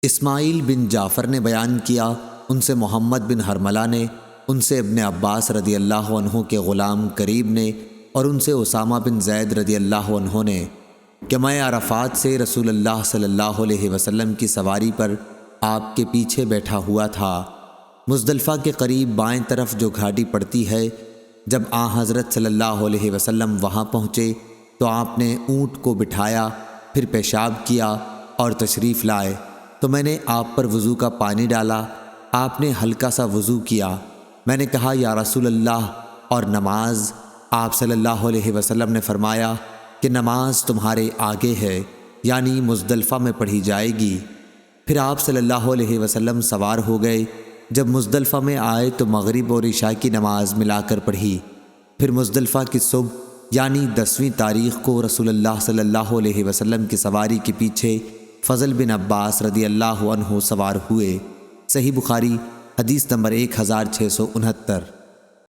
اسماعیل بن جعفر نے بیان کیا، ان سے محمد بن حرملہ نے، ان سے ابن عباس رضی اللہ عنہ کے غلام قریب نے، اور ان سے اسامہ بن زید رضی اللہ عنہ نے کہ میں عرفات سے رسول اللہ صلی اللہ علیہ وسلم کی سواری پر آپ کے پیچھے بیٹھا ہوا تھا۔ مزدلفہ کے قریب بائیں طرف جو گھاٹی پڑتی ہے، جب حضرت صلی اللہ علیہ وسلم وہاں پہنچے تو آپ نے اونٹ کو بٹھایا، پھر پیشاب کیا اور تشریف لائے تو میں نے آپ پر وضو کا پانی ڈالا۔ آپ نے ہلکا سا وضو کیا۔ میں نے کہا یا رسول اللہ، اور نماز؟ آپ صلی اللہ علیہ وسلم نے فرمایا کہ نماز تمہارے آگے ہے، یعنی مزدلفہ میں پڑھی جائے گی۔ پھر آپ صلی اللہ علیہ وسلم سوار ہو گئے۔ جب مزدلفہ میں آئے تو مغرب اور عشاء کی نماز ملا کر پڑھی۔ پھر مزدلفہ کی صبح یعنی 10ویں تاریخ کو رسول اللہ صلی اللہ علیہ وسلم کی سواری کے پیچھے فضل بن عباس رضی اللہ عنہ سوار ہوئے۔ صحیح بخاری حدیث نمبر 1669۔